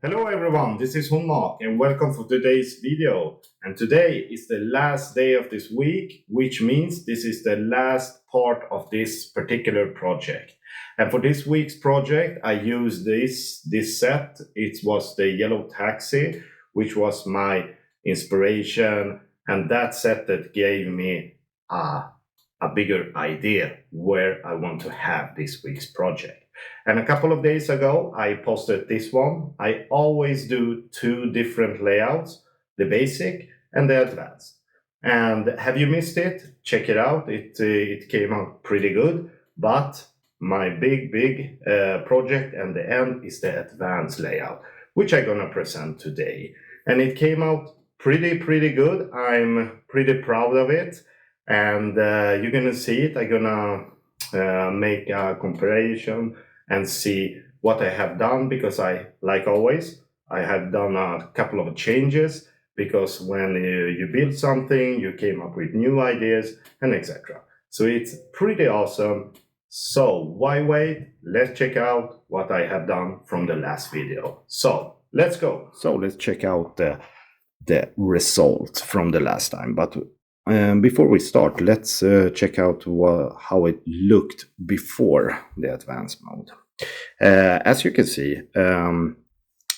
Hello everyone, this is HunMoc and welcome for today's video. And today is the last day of this week, which means this is the last part of this particular project. And for this week's project, I used this set. It was the yellow taxi, which was my inspiration, and that set that gave me a bigger idea where I want to have this week's project. And a couple of days ago, I posted this one. I always do two different layouts, the basic and the advanced. And have you missed it? Check it out. It came out pretty good. But my big project and the end is the advanced layout, which I'm gonna present today. And it came out pretty good. I'm pretty proud of it. And you're gonna see it. I'm gonna make a comparison and see what I have done, because like always, I have done a couple of changes, because when you build something, you came up with new ideas and etc. So it's pretty awesome. So why wait? Let's check out what I have done from the last video. So let's go. So let's check out the result from the last time. But before we start, let's check out how it looked before the advanced mode. As you can see,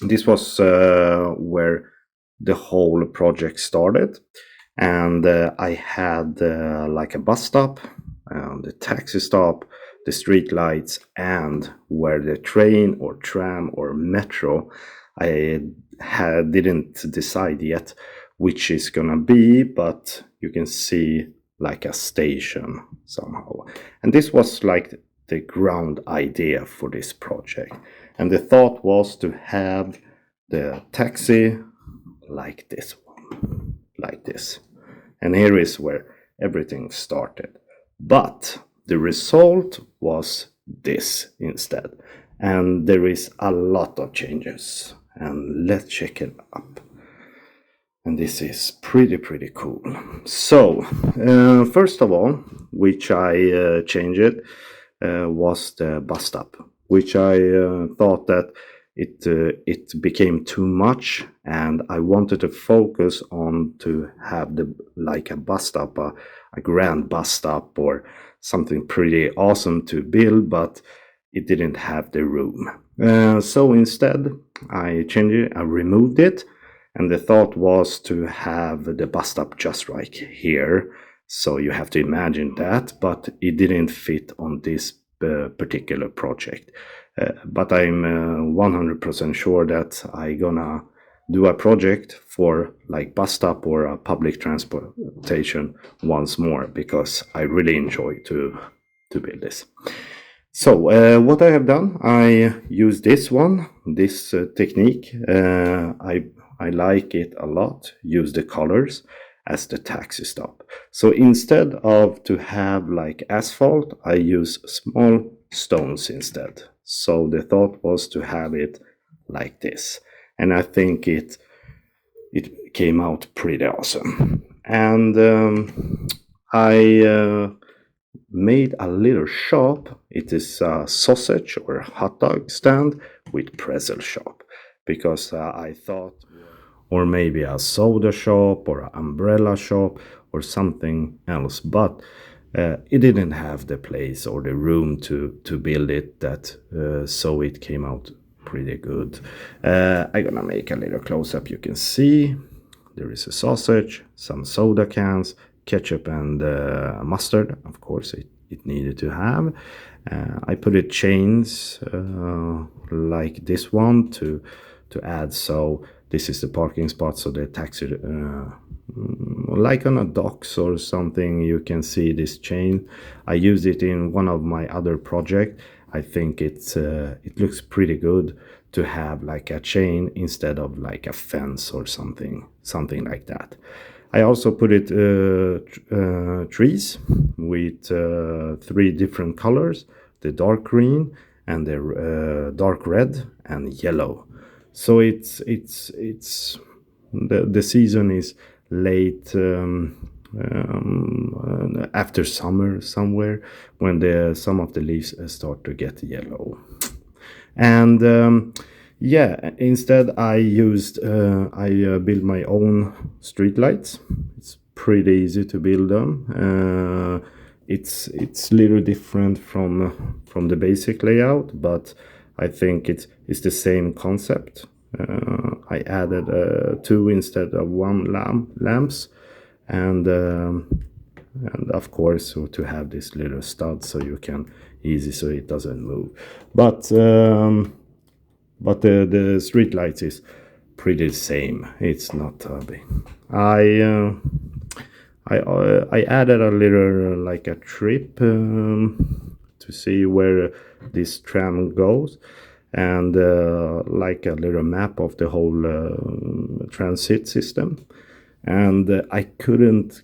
this was where the whole project started, and I had like a bus stop, the taxi stop, the street lights, and where the train or tram or metro, I didn't decide yet which is gonna be, but you can see like a station somehow. And this was like the ground idea for this project. And the thought was to have the taxi like this one, like this. And here is where everything started. But the result was this instead. And there is a lot of changes. And let's check it up. And this is pretty cool. So first of all, which I changed it, was the bus stop, which I thought that it became too much, and I wanted to focus on to have like a bus stop, a grand bus stop, or something pretty awesome to build, but it didn't have the room. So instead, I changed it. I removed it. And the thought was to have the bus stop just right here. So you have to imagine that, but it didn't fit on this particular project. But I'm 100% sure that I'm gonna do a project for like bus stop or a public transportation once more, because I really enjoy to build this. So what I have done, I use this technique. I like it a lot. Use the colors as the taxi stop. So instead of to have like asphalt, I use small stones instead. So the thought was to have it like this. And I think it came out pretty awesome. And I made a little shop. It is a sausage or hot dog stand with pretzel shop, because I thought, or maybe a soda shop or an umbrella shop or something else, but it didn't have the place or the room to build it, so it came out pretty good. I'm gonna make a little close-up. You can see there is a sausage, some soda cans, ketchup and mustard, of course it needed to have. I put it chains like this one to add, so this is the parking spot, so the taxi, like on a docks or something, you can see this chain. I used it in one of my other projects. I think it looks pretty good to have like a chain instead of like a fence or something like that. I also put it trees with 3 different colors: the dark green and the dark red and yellow. So it's the season is late after summer somewhere, when some of the leaves start to get yellow. And Yeah, instead I built my own streetlights. It's pretty easy to build them. It's little different from the basic layout, but I think it's the same concept. I added two instead of one lamps, and of course to have this little stud so you can easy so it doesn't move. But the street lights is pretty same. It's not big. I uh, I added a little like a trip to see where this tram goes, and like a little map of the whole transit system. And I couldn't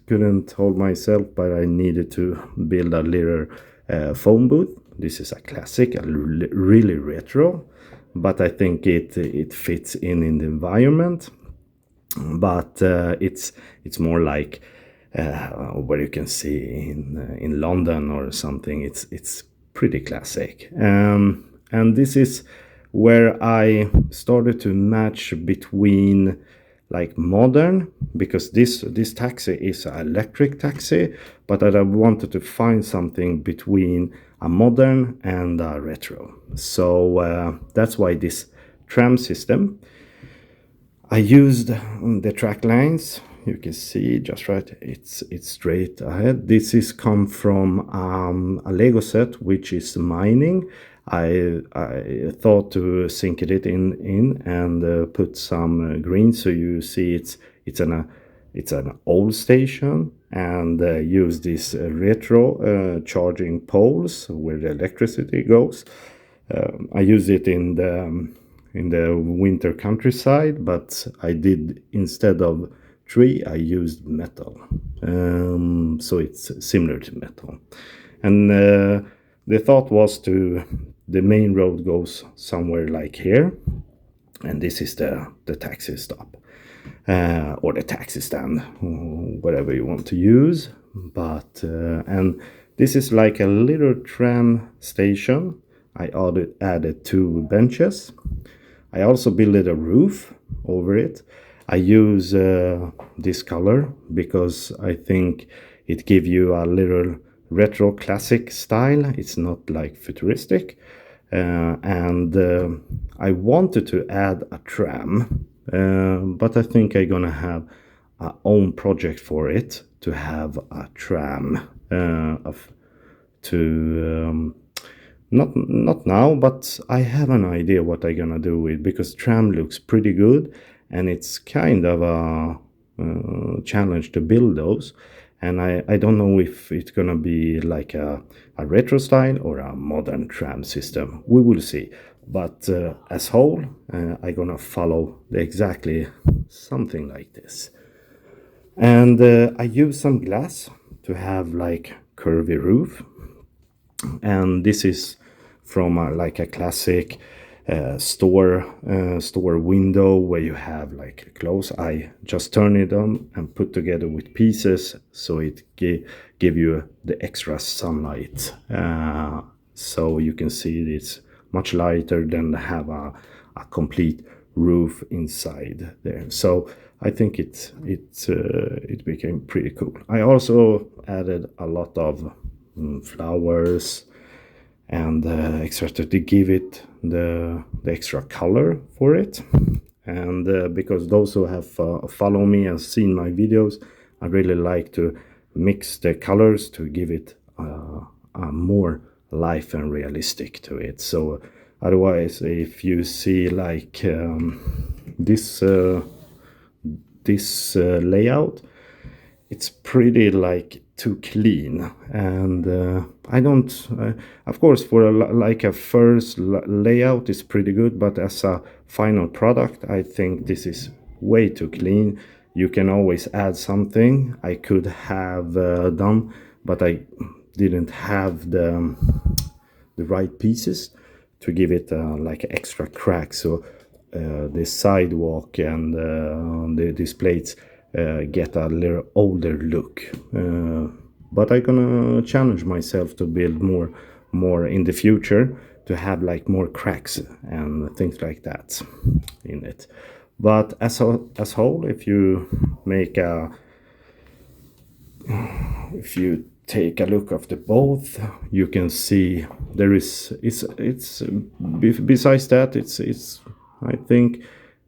hold myself, but I needed to build a little phone booth. This is a classic, really retro, but I think it fits in the environment. But it's more like where you can see in London or something. It's pretty classic, and this is where I started to match between like modern, because this taxi is an electric taxi, but I wanted to find something between a modern and a retro. So that's why this tram system. I used the track lines. You can see just right. It's straight ahead. This is come from a Lego set, which is mining. I thought to sink it in and put some green, so you see it's an old station, and use these retro charging poles where the electricity goes. I use it in the winter countryside, but I did, instead of tree, I used metal. So it's similar to metal. And the thought was the main road goes somewhere like here, and this is the taxi stop. Or the taxi stand, whatever you want to use. But and this is like a little tram station. I added two benches. I also built a roof over it. I use this color because I think it gives you a little retro classic style. It's not like futuristic. And I wanted to add a tram, but I think I'm gonna have our own project for it to have a tram to not now, but I have an idea what I'm gonna do with, because tram looks pretty good, and it's kind of a challenge to build those. And I don't know if it's gonna be like a retro style or a modern tram system. We will see. But as whole, I'm gonna follow exactly something like this. And I use some glass to have like curvy roof. And this is from like a classic store window where you have like clothes. I just turn it on and put together with pieces, so it give you the extra sunlight. So you can see it's much lighter than have a complete roof inside there. So I think it became pretty cool. I also added a lot of flowers and extra to give it the extra color for it. And because those who have followed me and seen my videos, I really like to mix the colors to give it a more life and realistic to it. So otherwise, if you see like this layout, it's pretty like too clean, and I don't of course for like a first layout is pretty good, but as a final product I think this is way too clean. You can always add something. I could have done, but I didn't have the right pieces to give it like extra crack, so the sidewalk and these plates get a little older look. But I'm gonna challenge myself to build more in the future, to have like more cracks and things like that in it. But as whole, if you take a look of the both, you can see there is besides that it's I think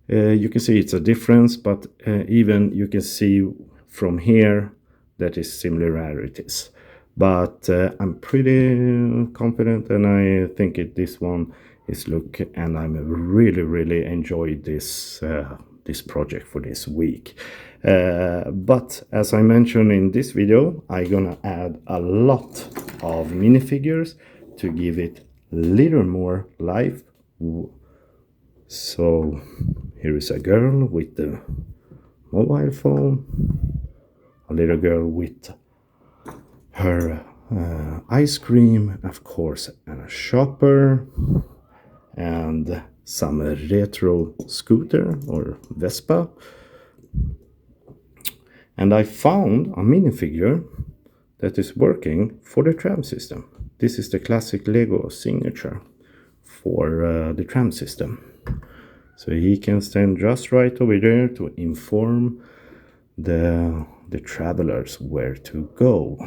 you can see it's a difference, but even you can see from here that is similarities. But I'm pretty confident, and I think this one is look, and I'm really enjoyed this this project for this week. But as I mentioned in this video, I'm gonna add a lot of minifigures to give it a little more life. So here is a girl with the mobile phone, a little girl with her ice cream, of course, and a shopper, and some retro scooter or Vespa. And I found a minifigure that is working for the tram system. This is the classic Lego signature for the tram system. So he can stand just right over there to inform the travelers where to go.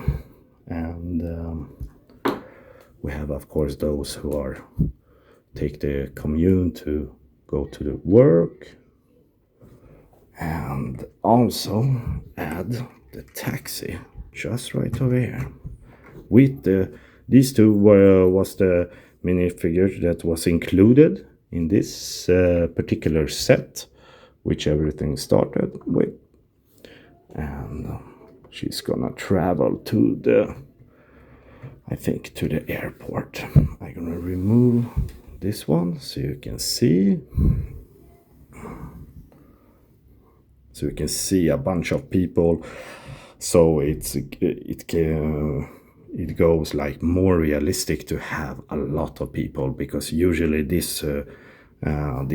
And we have, of course, those who are take the commute to go to the work, and also add the taxi just right over here. With these two was the minifigures that was included in this particular set, which everything started with. And she's gonna travel to the, I think, to the airport. I'm gonna remove this one so you can see. So you can see a bunch of people. So it goes like more realistic to have a lot of people, because usually this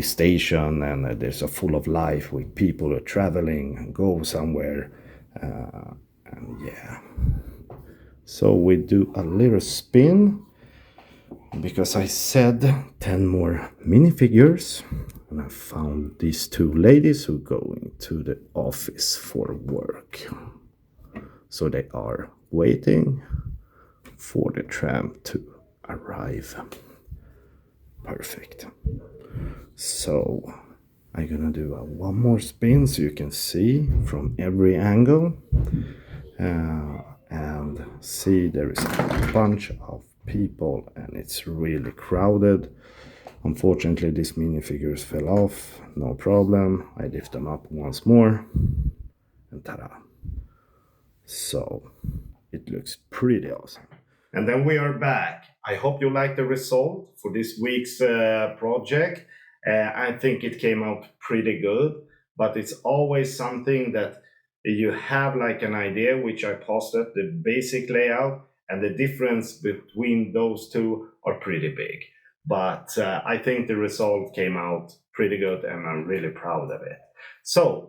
station and there's a full of life with people who are traveling, go somewhere, and yeah. So we do a little spin, because I said 10 more minifigures, and I found these two ladies who are going to the office for work. So they are waiting for the tram to arrive. Perfect. So I'm gonna do one more spin so you can see from every angle, and see there is a bunch of people and it's really crowded. Unfortunately, these minifigures fell off. No problem. I lift them up once more, and ta-da. So it looks pretty awesome. And then we are back. I hope you like the result for this week's project. I think it came out pretty good, but it's always something that you have like an idea, which I posted, the basic layout, and the difference between those two are pretty big. But I think the result came out pretty good, and I'm really proud of it. So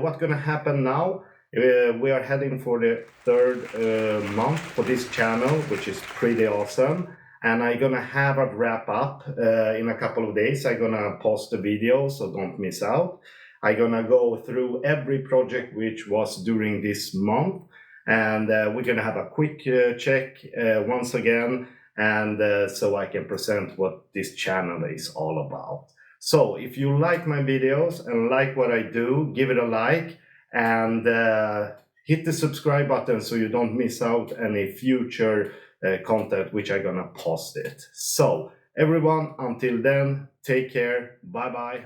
what's going to happen now? We are heading for the third month for this channel, which is pretty awesome. And I'm going to have a wrap up in a couple of days. I'm going to post the video, so don't miss out. I'm going to go through every project which was during this month. And we're going to have a quick check once again. And so I can present what this channel is all about. So if you like my videos and like what I do, give it a like. And hit the subscribe button so you don't miss out any future content which I'm gonna post it. So everyone, until then, take care. Bye bye.